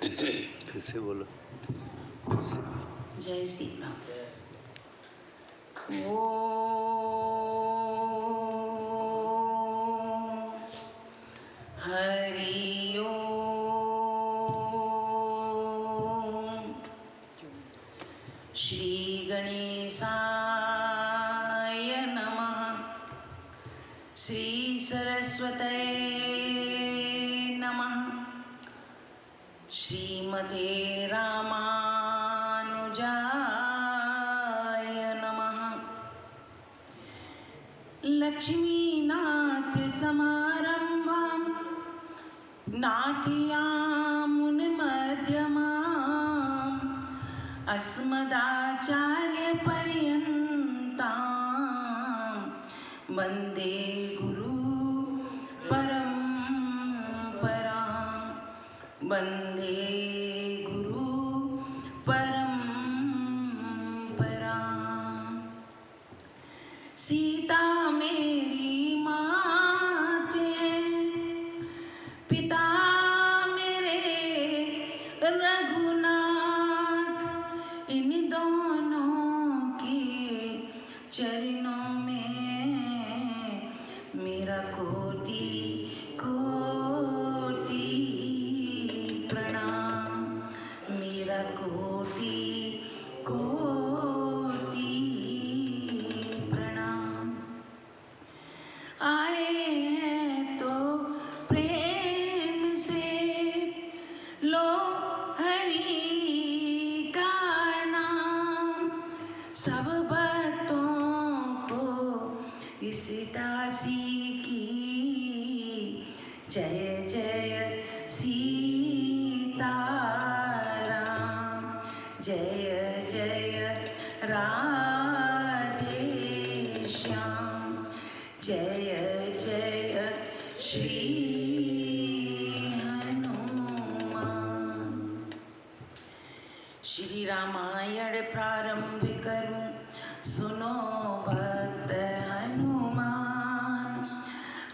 फिर से बोलो। जय श्री राम। ओ हरि ओम। श्री गणेशाय नमः। श्री सरस्वते नमः। श्रीमते रामानुजाय नमः। लक्ष्मीनाथ समारंभां नाथयामुनिमध्यमाम् अस्मदाचार्यपर्यन्तां वन्दे गुरु परम्परां। वन्दे गुरु परम्परां। सीता मेरी मात है, पिता मेरे रघुनाथ। इन दोनों के चरणों में मेरा कोटि कोटि प्रणाम। मेरा कोटि कोटि प्रणाम। आए हैं तो प्रेम से लो हरि का नाम। सब भक्तों को इस दासी की जय जय सीताराम। जय जय राधे श्याम। जय जय श्री हनुमान। श्री रामायण प्रारंभ करूं सुनो भक्त हनुमान।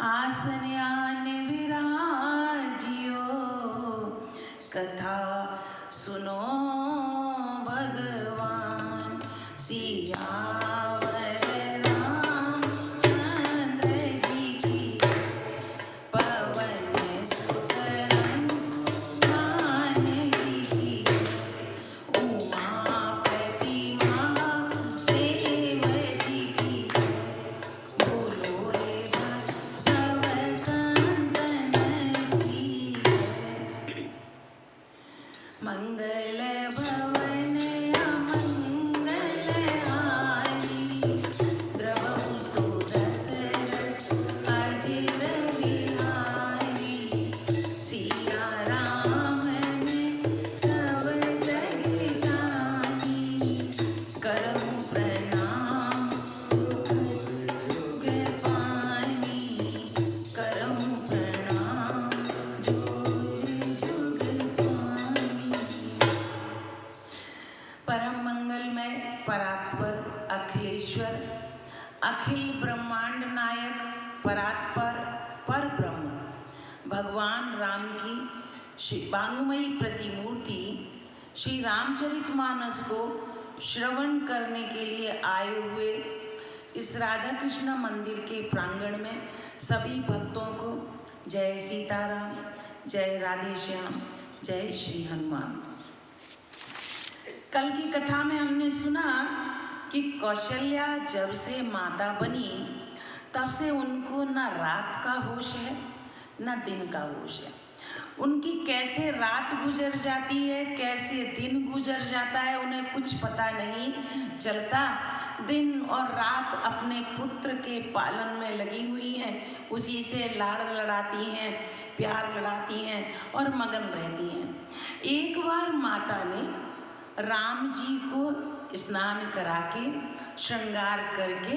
आसन आन विराजियो कथा सुनो भगवान। सियावर रामचंद्र जी की पवन सुत हनुमान जी की। उमापति महादेव जी की। बोलो रे सब संतन की। मंगल भवन अमंगल हारी। द्रवहु सुदशरथ अजिर बिहारी। सिया राम में सब जग जानी। करहु प्रणाम जुग पानी। करहु प्रणाम जुग पानी। परम मंगलमय परात्पर अखिलेश्वर अखिल ब्रह्मांड नायक परात्पर पर ब्रह्म भगवान राम की श्री वांगमयी प्रतिमूर्ति श्री रामचरितमानस को श्रवण करने के लिए आए हुए इस राधा कृष्ण मंदिर के प्रांगण में सभी भक्तों को जय सीताराम, जय राधे श्याम, जय श्री हनुमान। कल की कथा में हमने सुना कि कौशल्या जब से माता बनी तब से उनको न रात का होश है न दिन का होश है। उनकी कैसे रात गुजर जाती है, कैसे दिन गुजर जाता है, उन्हें कुछ पता नहीं चलता। दिन और रात अपने पुत्र के पालन में लगी हुई हैं, उसी से लाड़ लड़ाती हैं, प्यार लड़ाती हैं और मगन रहती हैं। एक बार माता ने राम जी को स्नान करा के श्रृंगार करके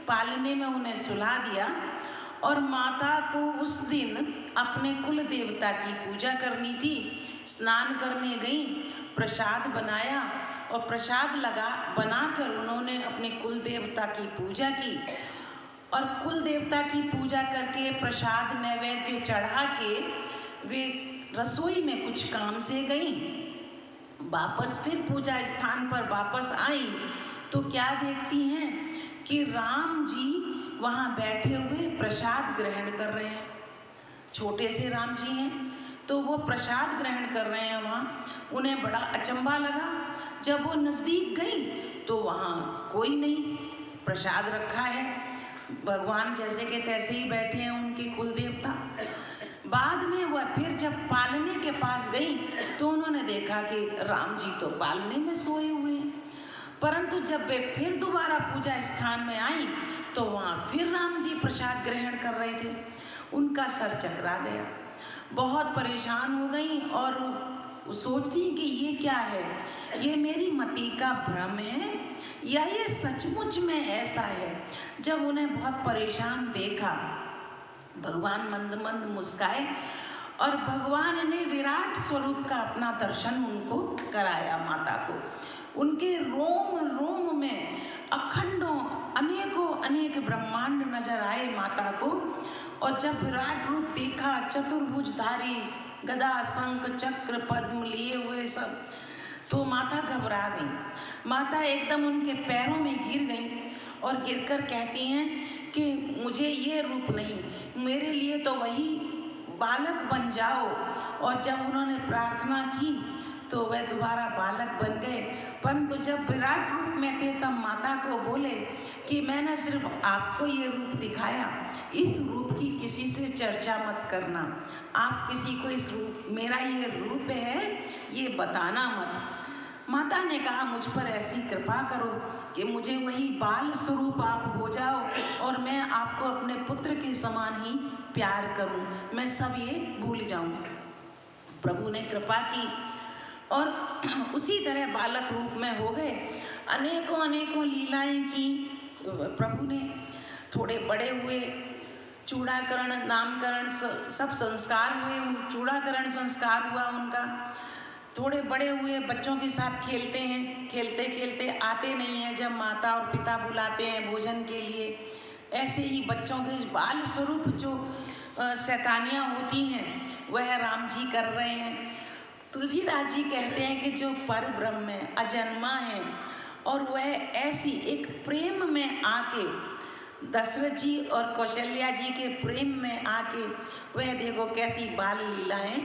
पालने में उन्हें सुला दिया और माता को उस दिन अपने कुल देवता की पूजा करनी थी। स्नान करने गई, प्रसाद बनाया और प्रसाद बनाकर उन्होंने अपने कुल देवता की पूजा की और कुल देवता की पूजा करके प्रसाद नैवेद्य चढ़ा के वे रसोई में कुछ काम से गई, वापस फिर पूजा स्थान पर वापस आई तो क्या देखती हैं कि राम जी वहाँ बैठे हुए प्रसाद ग्रहण कर रहे हैं। छोटे से राम जी हैं तो वो प्रसाद ग्रहण कर रहे हैं वहाँ। उन्हें बड़ा अचंभा लगा। जब वो नज़दीक गई तो वहाँ कोई नहीं, प्रसाद रखा है, भगवान जैसे के तैसे ही बैठे हैं, उनके कुल देवता। बाद में वह फिर जब पालने के पास गई तो उन्होंने देखा कि राम जी तो पालने में सोए हुए हैं। परंतु जब वे फिर दोबारा पूजा स्थान में आई तो वहाँ फिर राम जी प्रसाद ग्रहण कर रहे थे। उनका सर चकरा गया, बहुत परेशान हो गई और सोचती कि ये क्या है, ये मेरी मति का भ्रम है या ये सचमुच में ऐसा है। जब उन्हें बहुत परेशान देखा, भगवान मंद मंद मुस्काए और भगवान ने विराट स्वरूप का अपना दर्शन उनको कराया। माता को उनके रोम रोम में अखंडों अनेकों अनेक ब्रह्मांड नजर आए माता को। और जब विराट रूप देखा, चतुर्भुजधारी, गदा शंख चक्र पद्म लिए हुए सब, तो माता घबरा गई। माता एकदम उनके पैरों में गिर गई और गिरकर कहती हैं कि मुझे ये रूप नहीं, मेरे लिए तो वही बालक बन जाओ। और जब उन्होंने प्रार्थना की तो वह दोबारा बालक बन गए। परंतु जब विराट रूप में थे तब माता को बोले कि मैंने सिर्फ आपको ये रूप दिखाया, इस रूप की किसी से चर्चा मत करना, आप किसी को इस रूप, मेरा ये रूप है ये बताना मत। माता ने कहा मुझ पर ऐसी कृपा करो कि मुझे वही बाल स्वरूप आप हो जाओ और मैं आपको अपने पुत्र के समान ही प्यार करूं, मैं सब ये भूल जाऊं। प्रभु ने कृपा की और उसी तरह बालक रूप में हो गए। अनेकों अनेकों लीलाएं की प्रभु ने। थोड़े बड़े हुए, चूड़ाकरण, नामकरण सब संस्कार हुए, चूड़ाकरण संस्कार हुआ उनका। थोड़े बड़े हुए, बच्चों के साथ खेलते हैं, खेलते खेलते आते नहीं हैं जब माता और पिता बुलाते हैं भोजन के लिए। ऐसे ही बच्चों के बाल स्वरूप जो शैतानियाँ होती हैं वह राम जी कर रहे हैं। तुलसीदास जी कहते हैं कि जो पर ब्रह्म है, अजन्मा है, और वह ऐसी एक प्रेम में आके, दशरथ जी और कौशल्या जी के प्रेम में आके वह देखो कैसी बाल लीलाएं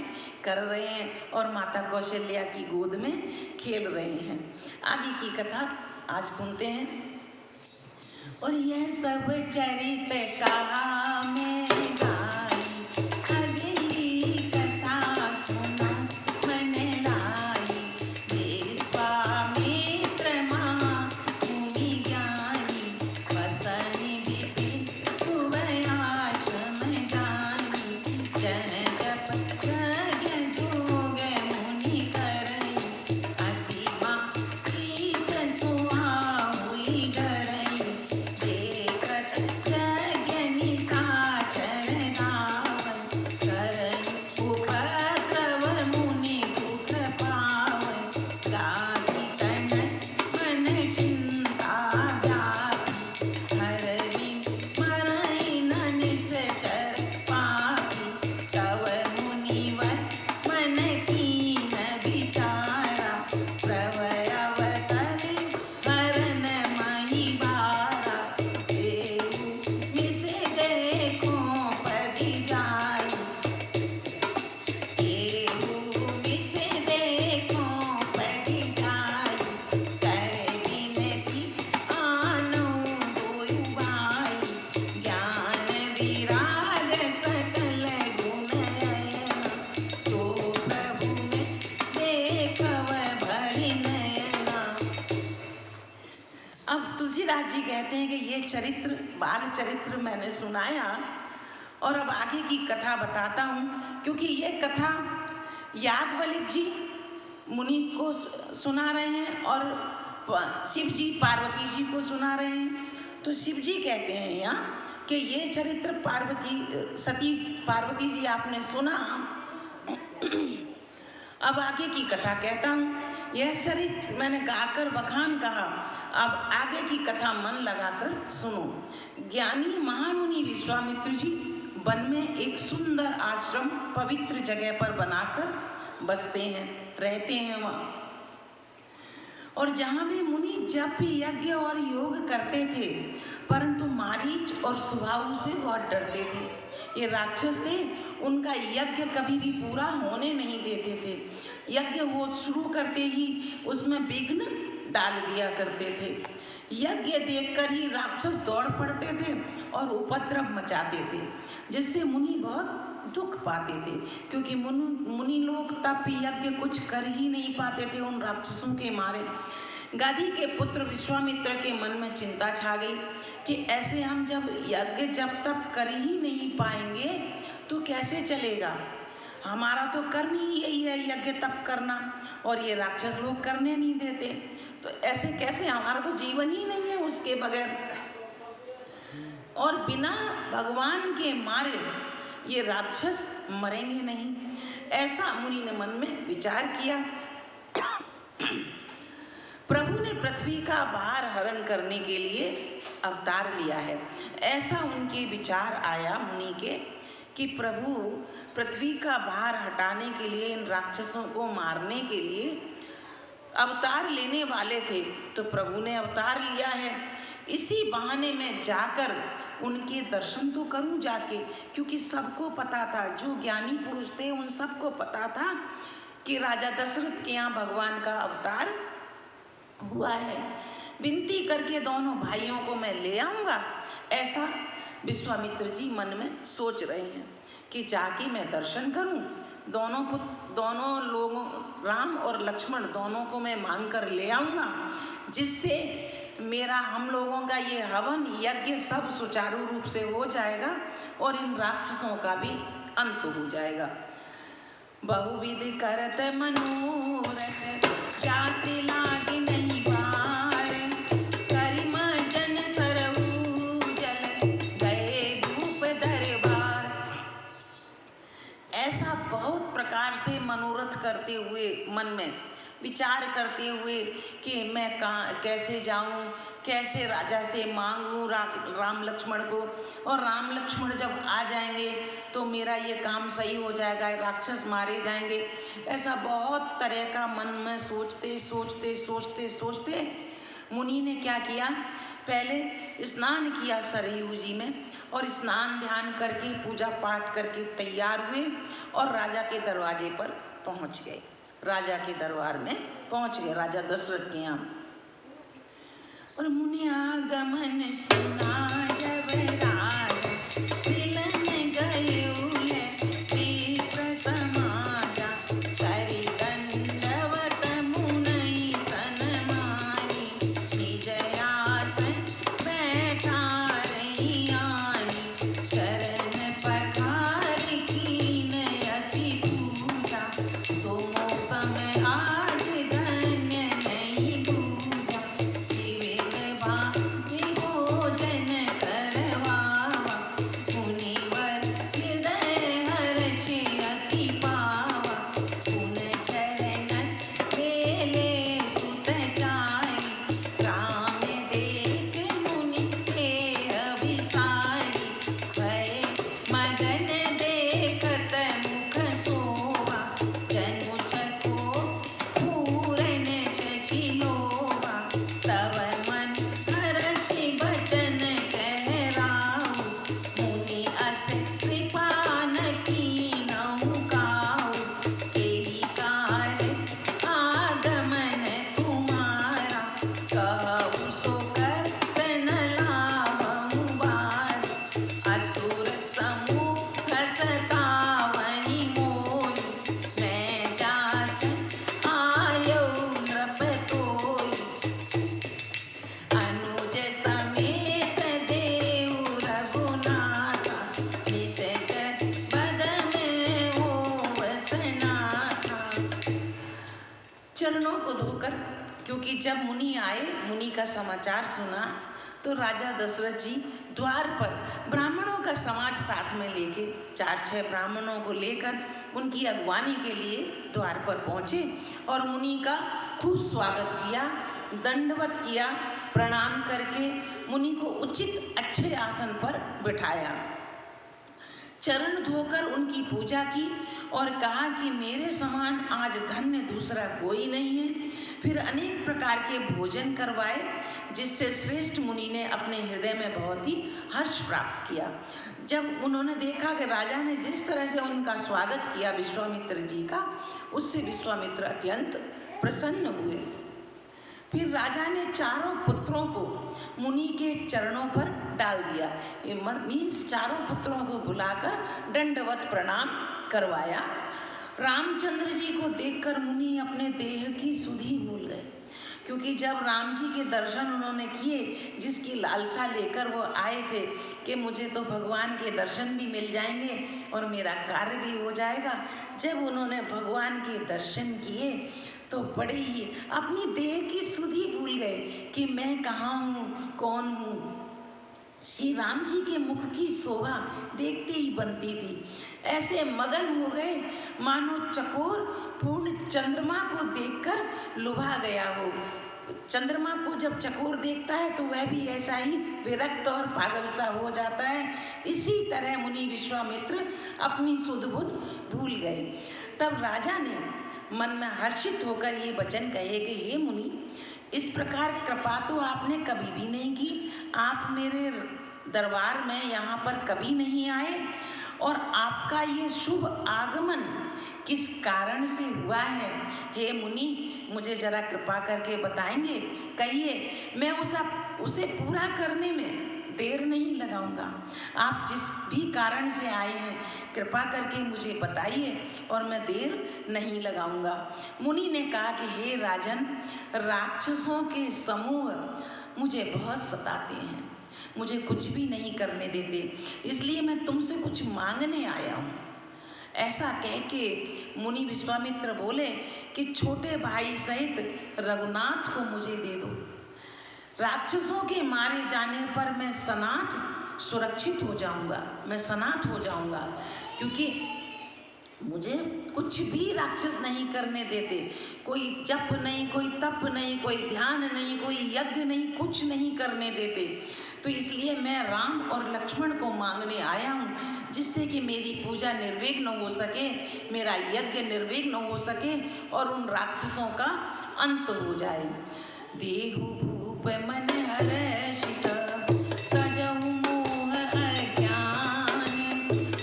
कर रहे हैं और माता कौशल्या की गोद में खेल रहे हैं। आगे की कथा आज सुनते हैं। और यह सब चरित कहा मैं गाई, अगली कथा सुनो मन लाई। विश्वामित्र महामुनि ज्ञानी, वसन विपिन हुए आश्रम जानी। जन जप यज्ञ जोग मुनि करई, अति मारीच सुहाई डरई। देखत यज्ञ निशाचर धावै, करई उपद्रव मुनि दुख पावै। गाहि तनय मन चिंता व्यापी, हरहि मरई न निश्चर पापी। तव मुनिवर मन कीन विचारा, प्रवर अवतरे हरन महिवारा। देहु मिस देखो पदि जाई, देहु मिस देखो पदि जाई। कर विनती आनो दुयु भाई, ज्ञान विराग सकल गुण अयना। तो प्रभु में देखव बड़ी नयना। अब तुलसीदास जी कहते हैं कि ये चरित्र, बाल चरित्र मैंने सुनाया और अब आगे की कथा बताता हूँ, क्योंकि ये कथा याज्ञवल्क्य जी मुनि को सुना रहे हैं और शिव जी पार्वती जी को सुना रहे हैं। तो शिव जी कहते हैं यहाँ कि ये चरित्र पार्वती, सती पार्वती जी आपने सुना, अब आगे की कथा कहता हूँ। यह चरित्र मैंने गाकर बखान कहा, अब आगे की कथा मन लगाकर सुनो। ज्ञानी महामुनि विश्वामित्र जी वन में एक सुंदर आश्रम पवित्र जगह पर बनाकर बसते हैं, रहते हैं वहाँ। और जहाँ भी मुनि जप यज्ञ और योग करते थे, परंतु मारीच और सुबाहु से बहुत डरते थे। ये राक्षस थे, उनका यज्ञ कभी भी पूरा होने नहीं देते थे। यज्ञ हो शुरू करते ही उसमें विघ्न डाल दिया करते थे। यज्ञ देखकर ही राक्षस दौड़ पड़ते थे और उपद्रव मचाते थे, जिससे मुनि बहुत दुख पाते थे, क्योंकि मुनि लोग तप यज्ञ कुछ कर ही नहीं पाते थे उन राक्षसों के मारे। गादी के पुत्र विश्वामित्र के मन में चिंता छा गई कि ऐसे हम जब यज्ञ जब तप कर ही नहीं पाएंगे तो कैसे चलेगा। हमारा तो कर्म ही यही है यज्ञ तप करना, और ये राक्षस लोग करने नहीं देते, तो ऐसे कैसे, हमारा तो जीवन ही नहीं है उसके बगैर। और बिना भगवान के मारे ये राक्षस मरेंगे नहीं, ऐसा मुनि ने मन में विचार किया। प्रभु ने पृथ्वी का भार हरण करने के लिए अवतार लिया है, ऐसा उनके विचार आया मुनि के कि प्रभु पृथ्वी का भार हटाने के लिए, इन राक्षसों को मारने के लिए अवतार लेने वाले थे। तो प्रभु ने अवतार लिया है, इसी बहाने में जाकर उनके दर्शन तो करूं जाके, क्योंकि सबको पता था, जो ज्ञानी पुरुष थे उन सबको पता था कि राजा दशरथ के यहाँ भगवान का अवतार हुआ है। विनती करके दोनों भाइयों को मैं ले आऊँगा, ऐसा विश्वामित्र जी मन में सोच रहे हैं कि जाके मैं दर्शन करूं। दोनों लोगों, राम और लक्ष्मण दोनों को मैं मांग कर ले आऊँगा, जिससे मेरा, हम लोगों का ये हवन यज्ञ सब सुचारू रूप से हो जाएगा और इन राक्षसों का भी अंत हो जाएगा। बहुविधि करत मनोरथ, जाति लागे नहीं पार, करिम जन सरऊ जल, गए भूप दरबार। ऐसा बहुत प्रकार से मनोरथ करते हुए, मन में विचार करते हुए कि मैं कैसे जाऊं, कैसे राजा से मांगूं राम लक्ष्मण को, और राम लक्ष्मण जब आ जाएंगे तो मेरा ये काम सही हो जाएगा, राक्षस मारे जाएंगे। ऐसा बहुत तरह का मन में सोचते सोचते सोचते सोचते मुनि ने क्या किया, पहले स्नान किया सरयू जी में, और स्नान ध्यान करके पूजा पाठ करके तैयार हुए और राजा के दरवाजे पर पहुंच गए। राजा के दरबार में पहुंच गए, राजा दशरथ के यहाँ। और मुनि आगमन सुना जब राजा, मिलन गयूल विप्र समाजा, करि दंडवत मुनि सन्मानी, निज आसन बैठारहि आनी, चरण पखार कीन अति पूजा, तुमो समय आज धन्य नहीं दूजा, विवेक भांति भोजन करवावा, मुनिवर हृदय हर्षि अति पावा, पुन चरण बेले सुत जाई, राम देख मुनि देह विसारी, भय मगन देखत मुख शोभा, जनु चको पूरन शशि लोभा, तव मन हर्षि बचन कहराऊ, मुनि अस कृपा न कीन्हु काऊ, एहि कारण आगमन तुम्हारा, कहु सो करत न लाभहु बार, असुर समूह सतावनि मोहि, मैं जाचन आयौ नृप तोहि, अनुज समेत देव रघुनाथा, निसज बदन होवस नाथा। चरणों को धोकर, क्योंकि जब मुनि आए, मुनि का समाचार सुना, तो राजा दशरथ जी द्वार पर ब्राह्मणों का समाज साथ में लेके, 4-6 ब्राह्मणों को लेकर उनकी अगवानी के लिए द्वार पर पहुँचे और मुनि का खूब स्वागत किया, दंडवत किया, प्रणाम करके मुनि को उचित अच्छे आसन पर बिठाया। चरण धोकर उनकी पूजा की और कहा कि मेरे समान आज धन्य दूसरा कोई नहीं है। फिर अनेक प्रकार के भोजन करवाए, जिससे श्रेष्ठ मुनि ने अपने हृदय में बहुत ही हर्ष प्राप्त किया। जब उन्होंने देखा कि राजा ने जिस तरह से उनका स्वागत किया विश्वामित्र जी का, उससे विश्वामित्र अत्यंत प्रसन्न हुए। फिर राजा ने चारों पुत्रों को मुनि के चरणों पर डाल दिया। ये मीन्स चारों पुत्रों को बुलाकर दंडवत प्रणाम करवाया। रामचंद्र जी को देखकर मुनि अपने देह की सुधि भूल गए, क्योंकि जब राम जी के दर्शन उन्होंने किए, जिसकी लालसा लेकर वो आए थे कि मुझे तो भगवान के दर्शन भी मिल जाएंगे और मेरा कार्य भी हो जाएगा, जब उन्होंने भगवान के दर्शन किए तो बड़े ही अपनी देह की सुधि भूल गए कि मैं कहाँ हूँ, कौन हूँ। श्री राम जी के मुख की शोभा देखते ही बनती थी। ऐसे मगन हो गए मानो चकोर पूर्ण चंद्रमा को देखकर लुभा गया हो। चंद्रमा को जब चकोर देखता है तो वह भी ऐसा ही विरक्त और पागल सा हो जाता है। इसी तरह मुनि विश्वामित्र अपनी सुध बुध भूल गए। तब राजा ने मन में हर्षित होकर ये वचन कहे कि हे मुनि, इस प्रकार कृपा तो आपने कभी भी नहीं की। आप मेरे दरबार में यहाँ पर कभी नहीं आए, और आपका ये शुभ आगमन किस कारण से हुआ है? हे मुनि, मुझे जरा कृपा करके बताएंगे? कहिए, मैं उसे पूरा करने में देर नहीं लगाऊंगा। आप जिस भी कारण से आए हैं, कृपा करके मुझे बताइए और मैं देर नहीं लगाऊंगा। मुनि ने कहा कि हे राजन, राक्षसों के समूह मुझे बहुत सताते हैं, मुझे कुछ भी नहीं करने देते, इसलिए मैं तुमसे कुछ मांगने आया हूँ। ऐसा कह के मुनि विश्वामित्र बोले कि छोटे भाई सहित रघुनाथ को मुझे दे दो। राक्षसों के मारे जाने पर मैं सनाथ सुरक्षित हो जाऊंगा, मैं सनाथ हो जाऊंगा, क्योंकि मुझे कुछ भी राक्षस नहीं करने देते। कोई जप नहीं, कोई तप नहीं, कोई ध्यान नहीं, कोई यज्ञ नहीं, कुछ नहीं करने देते। तो इसलिए मैं राम और लक्ष्मण को मांगने आया हूँ, जिससे कि मेरी पूजा निर्विघ्न हो सके, मेरा यज्ञ निर्विघ्न हो सके और उन राक्षसों का अंत हो जाए। देहु भूप मन हर्षित सजहु मोह अज्ञान,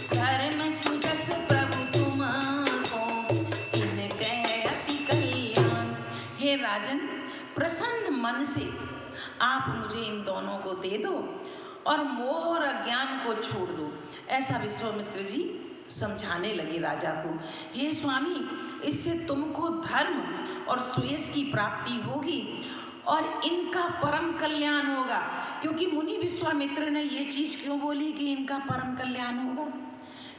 धर्म सुजस प्रभु तुमको इनके अति कल्याण। हे राजन, प्रसन्न मन से आप मुझे इन दोनों को दे दो और मोह और अज्ञान को छोड़ दो। ऐसा विश्वामित्र जी समझाने लगे राजा को। हे स्वामी, इससे तुमको धर्म और सुयश की प्राप्ति होगी और इनका परम कल्याण होगा। क्योंकि मुनि विश्वामित्र ने ये चीज क्यों बोली कि इनका परम कल्याण होगा?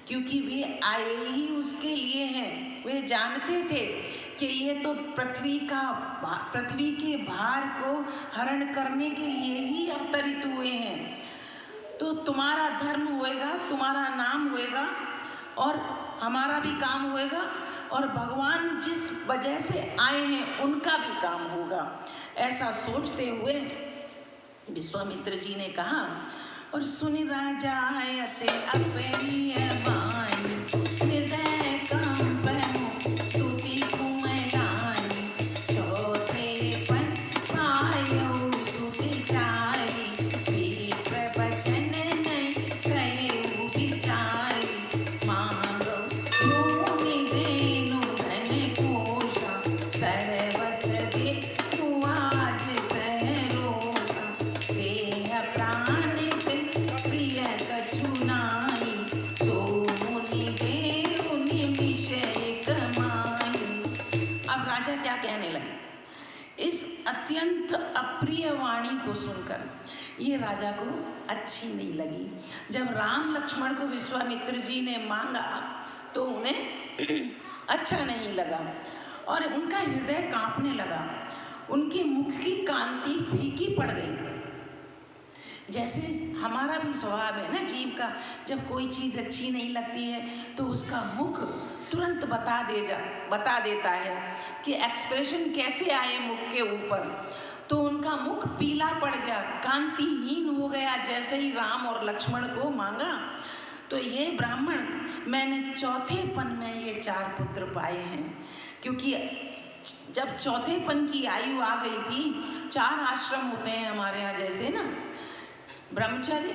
क्योंकि वे आए ही उसके लिए हैं। वे जानते थे कि ये तो पृथ्वी के भार को हरण करने के लिए ही अवतरित हुए हैं। तो तुम्हारा धर्म होएगा, तुम्हारा नाम होएगा और हमारा भी काम होएगा, और भगवान जिस वजह से आए हैं उनका भी काम होगा। ऐसा सोचते हुए विश्वामित्र जी ने कहा, और सुनि राजा अते अपनी बानी, हृदय कंपनु स्तुति कुमलानी, चौथे पन आयो स्तुति चारी, विप्र वचन नहीं कहे विचारी, मांगो भूमि देनु धन कोशा, सर्वस दे तू आज सहरोसा, देह प्राण प्रिय कछु नाई, सो मुनि देहु निमिषे कमाई। अब राजा क्या कहने लगे? इस अत्यंत अप्रिय वाणी को सुनकर ये राजा को अच्छी नहीं लगी। जब राम लक्ष्मण को विश्वामित्र जी ने मांगा तो उन्हें अच्छा नहीं लगा और उनका हृदय कांपने लगा। उनके मुख की कांति फीकी पड़ गई। जैसे हमारा भी स्वभाव है ना जीव का, जब कोई चीज़ अच्छी नहीं लगती है तो उसका मुख तुरंत बता देता है कि एक्सप्रेशन कैसे आए मुख के ऊपर। तो उनका मुख पीला पड़ गया, कांतिहीन हो गया जैसे ही राम और लक्ष्मण को मांगा। तो तो ये ब्राह्मण, मैंने चौथेपन में ये 4 पुत्र पाए हैं, क्योंकि जब चौथेपन की आयु आ गई थी, 4 आश्रम होते हैं हमारे यहाँ जैसे ना, ब्रह्मचर्य,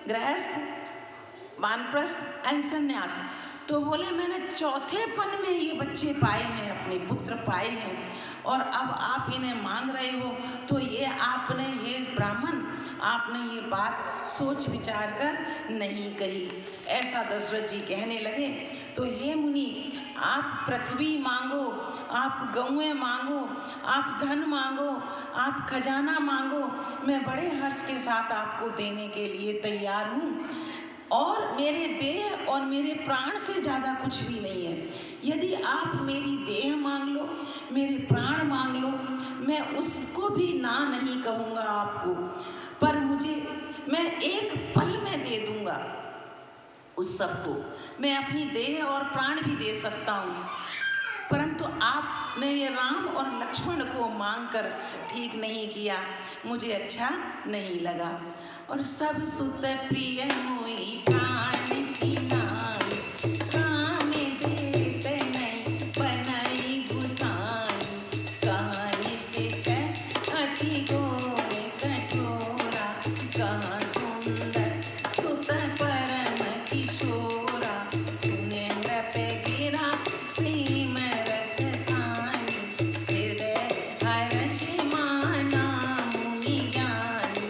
गृहस्थ, वानप्रस्थ एंड संन्यास। तो बोले मैंने चौथेपन में ये बच्चे पाए हैं, अपने पुत्र पाए हैं, और अब आप इन्हें मांग रहे हो, तो ये आपने, ये ब्राह्मण, आपने ये बात सोच विचार कर नहीं कही। ऐसा दशरथ जी कहने लगे। तो हे मुनि, आप पृथ्वी मांगो, आप गौएं मांगो, आप धन मांगो, आप खजाना मांगो, मैं बड़े हर्ष के साथ आपको देने के लिए तैयार हूँ, और मेरे देह और मेरे प्राण से ज़्यादा कुछ भी नहीं है। यदि आप मेरी देह मांग लो, मेरे प्राण मांग लो, मैं उसको भी ना नहीं कहूँगा आपको, पर मैं एक पल में दे दूँगा उस सबको। मैं अपनी देह और प्राण भी दे सकता हूँ, परंतु आपने ये राम और लक्ष्मण को मांगकर ठीक नहीं किया, मुझे अच्छा नहीं लगा। और सब सुत प्रिय मोई प्राण की नाई, काम देत नहीं पनई गुसाई, कहानी से अति गोर कठोरा, कहाँ सुंदर सुत परम किशोरा, सुने नृप गिरा प्रेम रस साई, हृदय हर्ष माना मुनि ज्ञानी,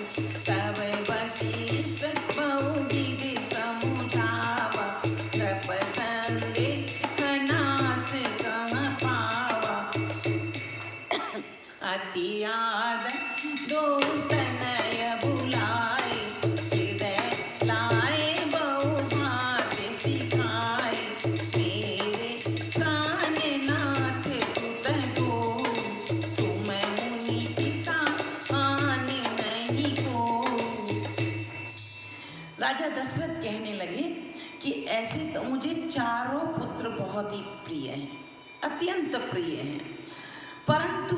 तब वशिष्ठ बहुविध समुझावा, नृप संदेह नास कहाँ पावा, अति आदर दो तनय बुलाए, हृदय लाए बहु भात सिखाए, मेरे प्राणनाथ सुत दो, तुम मुनि पिता आन नहीं को। राजा दशरथ कहने लगे कि ऐसे तो मुझे चारों पुत्र बहुत ही प्रिय हैं, अत्यंत प्रिय हैं, परंतु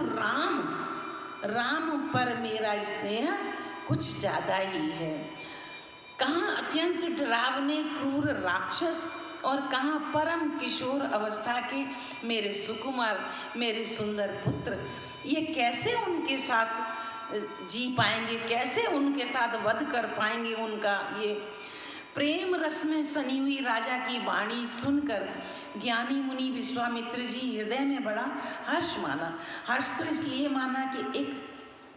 राम पर मेरा स्नेह कुछ ज़्यादा ही है। कहाँ अत्यंत डरावने क्रूर राक्षस, और कहाँ परम किशोर अवस्था के मेरे सुकुमार, मेरे सुंदर पुत्र, ये कैसे उनके साथ जी पाएंगे, कैसे उनके साथ वध कर पाएंगे। उनका ये प्रेम रस में सनी हुई राजा की वाणी सुनकर ज्ञानी मुनि विश्वामित्र जी हृदय में बड़ा हर्ष माना। हर्ष तो इसलिए माना कि एक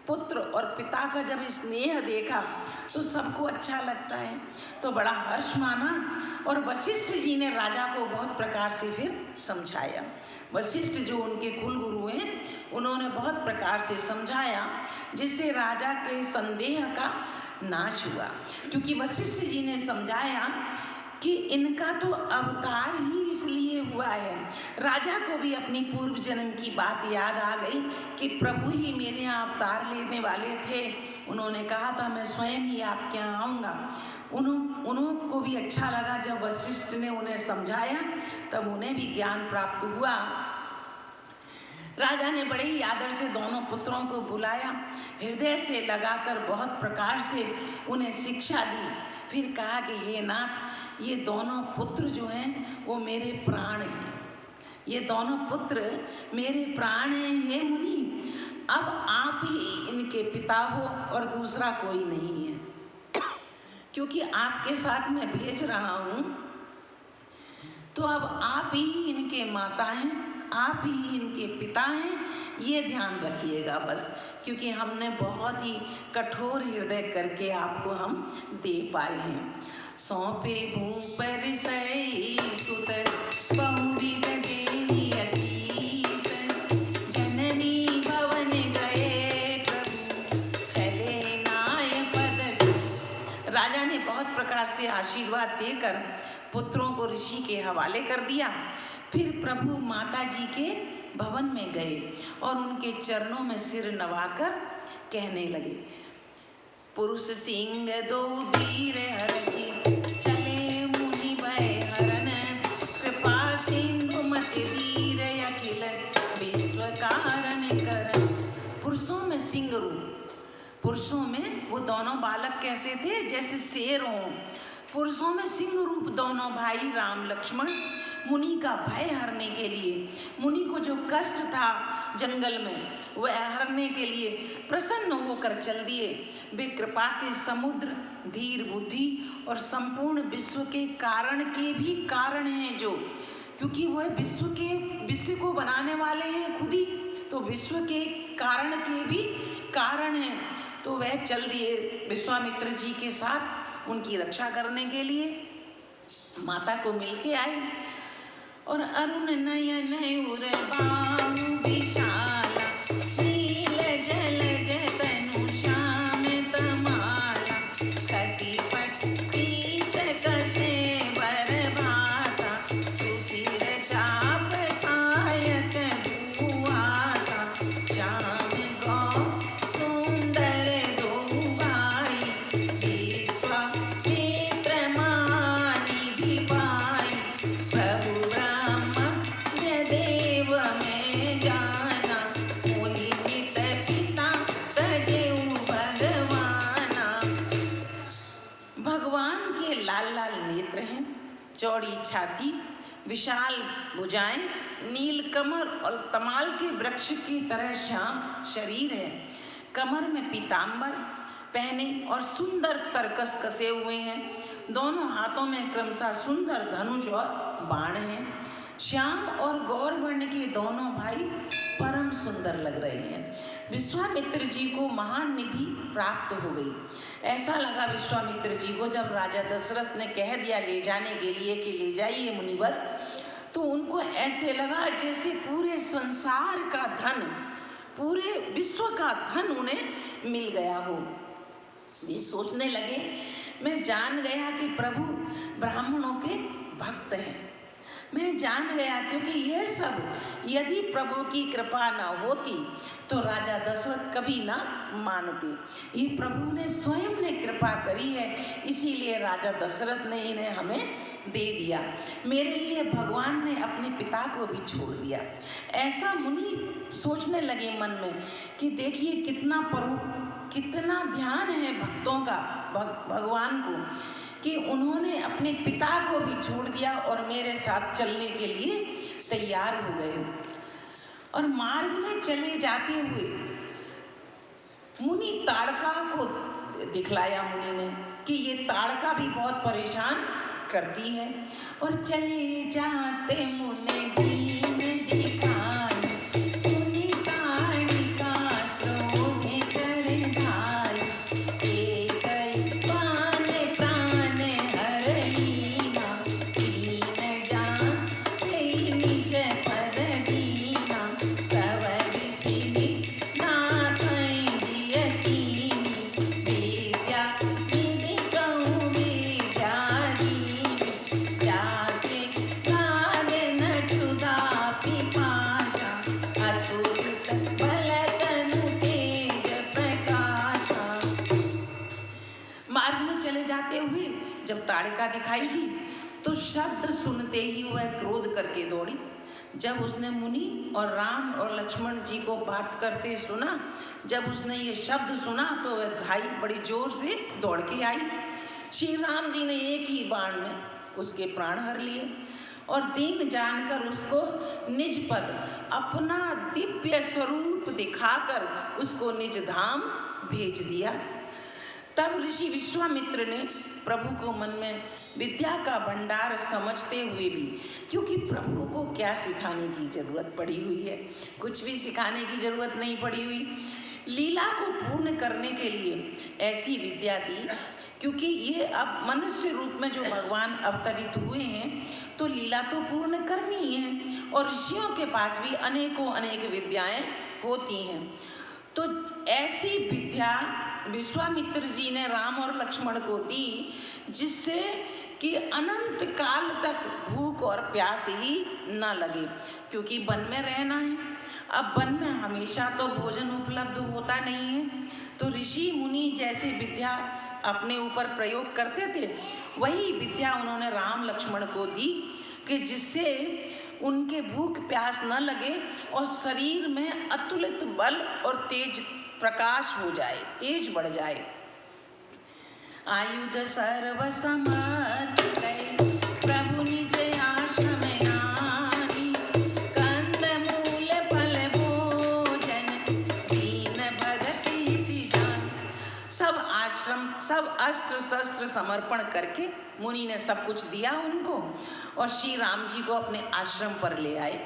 पुत्र और पिता का जब स्नेह देखा तो सबको अच्छा लगता है, तो बड़ा हर्ष माना। और वशिष्ठ जी ने राजा को बहुत प्रकार से फिर समझाया। वशिष्ठ जो उनके कुल गुरु हैं, उन्होंने बहुत प्रकार से समझाया, जिससे राजा के संदेह का नाश हुआ। क्योंकि वशिष्ठ जी ने समझाया कि इनका तो अवतार ही इसलिए हुआ है। राजा को भी अपनी पूर्व जन्म की बात याद आ गई कि प्रभु ही मेरे यहाँ अवतार लेने वाले थे। उन्होंने कहा था मैं स्वयं ही आपके यहाँ आऊँगा। उनको भी अच्छा लगा जब वशिष्ठ ने उन्हें समझाया, तब उन्हें भी ज्ञान प्राप्त हुआ। राजा ने बड़े ही आदर से दोनों पुत्रों को बुलाया, हृदय से लगाकर बहुत प्रकार से उन्हें शिक्षा दी। फिर कहा कि हे नाथ, ये दोनों पुत्र जो हैं वो मेरे प्राण हैं, ये दोनों पुत्र मेरे प्राण हैं। हे मुनि, अब आप ही इनके पिता हो और दूसरा कोई नहीं है, क्योंकि आपके साथ मैं भेज रहा हूँ, तो अब आप ही इनके माता हैं, आप ही इनके पिता हैं, ये ध्यान रखिएगा बस। क्योंकि हमने बहुत ही कठोर हृदय करके आपको हम दे पाए हैं। सौंपे भूपर सई सुत बहुविध देहि असीस, जननी भवन गए प्रभु चले नाय पद। राजा ने बहुत प्रकार से आशीर्वाद देकर पुत्रों को ऋषि के हवाले कर दिया। फिर प्रभु माता जी के भवन में गए और उनके चरणों में सिर नवाकर कहने लगे, पुरुष सिंह दो वीर हरषि, चले मुनि भय हरन, कृपा सिंधु मति वीर अखिल, विश्व कारण करन। पुरुषों में सिंह रूप, पुरुषों में वो दोनों बालक कैसे थे, जैसे शेर हों, पुरुषों में सिंह रूप दोनों भाई राम लक्ष्मण मुनि का भय हरने के लिए, मुनि को जो कष्ट था जंगल में वह हरने के लिए प्रसन्न होकर चल दिए। वे कृपा के समुद्र, धीर बुद्धि और संपूर्ण विश्व के कारण के भी कारण हैं, जो क्योंकि वह विश्व को बनाने वाले हैं खुद ही, तो विश्व के कारण के भी कारण हैं। तो वह चल दिए विश्वामित्र जी के साथ उनकी रक्षा करने के लिए, माता को मिलके आए। और अरुण नयन उर बाहु विशाला, नील जलज तनु श्याम तमाला, कटि पट्टित कसे बरभाता, सुचिर चाप सायक दुआता, श्याम गौ सुंदर दो भाई, विश्वामित्र मानि भी पाई, प्रभु देव में जाना, मोहि नित पिता तजेउ भगवाना। भगवान के लाल लाल नेत्र हैं, चौड़ी छाती, विशाल भुजाएं, नील कमर और तमाल के वृक्ष की तरह श्याम शरीर है। कमर में पीतांबर पहने और सुंदर तरकस कसे हुए हैं। दोनों हाथों में क्रमशः सुंदर धनुष और बाण हैं। श्याम और गौर वर्ण के दोनों भाई परम सुंदर लग रहे हैं। विश्वामित्र जी को महान निधि प्राप्त हो गई। ऐसा लगा विश्वामित्र जी को जब राजा दशरथ ने कह दिया ले जाने के लिए कि ले जाइए मुनिवर, तो उनको ऐसे लगा जैसे पूरे संसार का धन, पूरे विश्व का धन उन्हें मिल गया हो। वे सोचने लगे, मैं जान गया कि प्रभु ब्राह्मणों के भक्त हैं। मैं जान गया क्योंकि यह सब यदि प्रभु की कृपा न होती तो राजा दशरथ कभी ना मानते। ये प्रभु ने स्वयं ने कृपा करी है, इसीलिए राजा दशरथ ने इन्हें हमें दे दिया। मेरे लिए भगवान ने अपने पिता को भी छोड़ दिया। ऐसा मुनि सोचने लगे मन में कि देखिए कितना ध्यान है भक्तों का भगवान को, कि उन्होंने अपने पिता को भी छोड़ दिया और मेरे साथ चलने के लिए तैयार हो गए। और मार्ग में चले जाते हुए मुनि ताड़का को दिखलाया मुनि ने कि ये ताड़का भी बहुत परेशान करती है। और चले जाते मुनि दीन दिखाई, सुनी ताड़िका क्रोध कर धाई, जब ताड़िका दिखाई दी तो शब्द सुनते ही वह क्रोध करके दौड़ी। जब उसने मुनि और राम और लक्ष्मण जी को बात करते सुना, जब उसने ये शब्द सुना तो वह धाई बड़ी जोर से दौड़ के आई। श्री राम जी ने एक ही बाण में उसके प्राण हर लिए और दीन जानकर उसको निज पद अपना दिव्य स्वरूप दिखाकर उसको निज धाम भेज दिया। तब ऋषि विश्वामित्र ने प्रभु को मन में विद्या का भंडार समझते हुए भी, क्योंकि प्रभु को क्या सिखाने की जरूरत पड़ी हुई है, कुछ भी सिखाने की जरूरत नहीं पड़ी हुई, लीला को पूर्ण करने के लिए ऐसी विद्या दी। क्योंकि ये अब मनुष्य रूप में जो भगवान अवतरित हुए हैं तो लीला तो पूर्ण करनी ही है, और ऋषियों के पास भी अनेकों अनेक विद्याएं होती हैं। तो ऐसी विद्या विश्वामित्र जी ने राम और लक्ष्मण को दी, जिससे कि अनंत काल तक भूख और प्यास ही न लगे, क्योंकि वन में रहना है। अब वन में हमेशा तो भोजन उपलब्ध होता नहीं है, तो ऋषि मुनि जैसे विद्या अपने ऊपर प्रयोग करते थे, वही विद्या उन्होंने राम लक्ष्मण को दी कि जिससे उनके भूख प्यास न लगे और शरीर में अतुलित बल और तेज प्रकाश हो जाए, तेज बढ़ जाए। आयुध सर्व समर्थ कई, प्रभु निज आश्रम आनी, कंद मूल फल भोजन, दीन भगति इति जान। सब आश्रम, सब अस्त्र शस्त्र समर्पण करके मुनि ने सब कुछ दिया उनको, और श्री राम जी को अपने आश्रम पर ले आए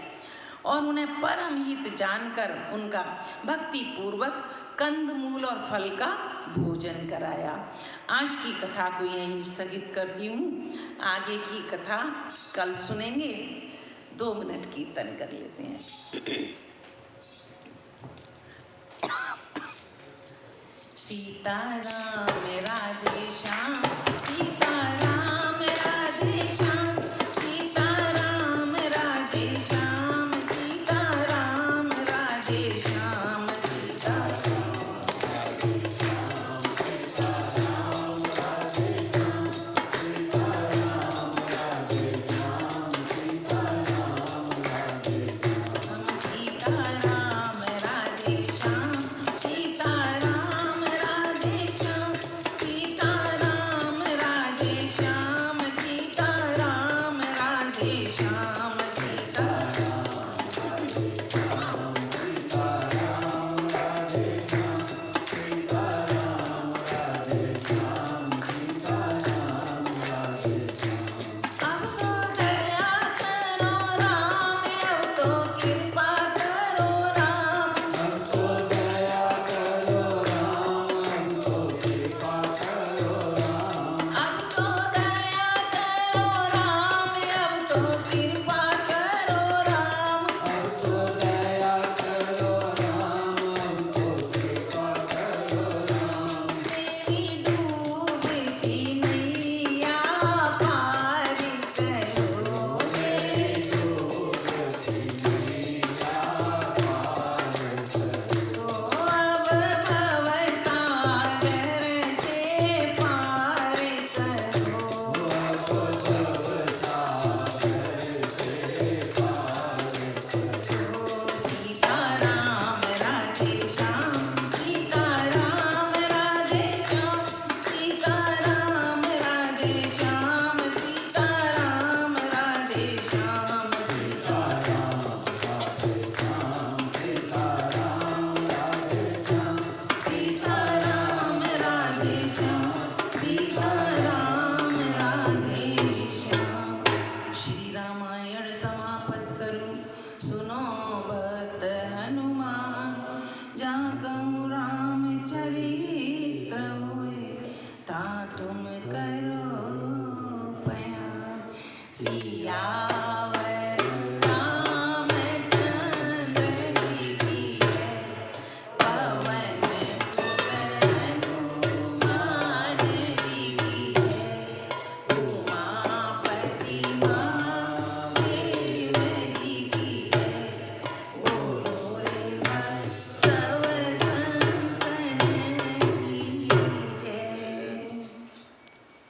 और उन्हें परम हित जानकर उनका भक्ति पूर्वक कंदमूल और फल का भोजन कराया। आज की कथा को यहीं स्थगित करती हूँ, आगे की कथा कल सुनेंगे। 2 मिनट कीर्तन कर लेते हैं। सीताराम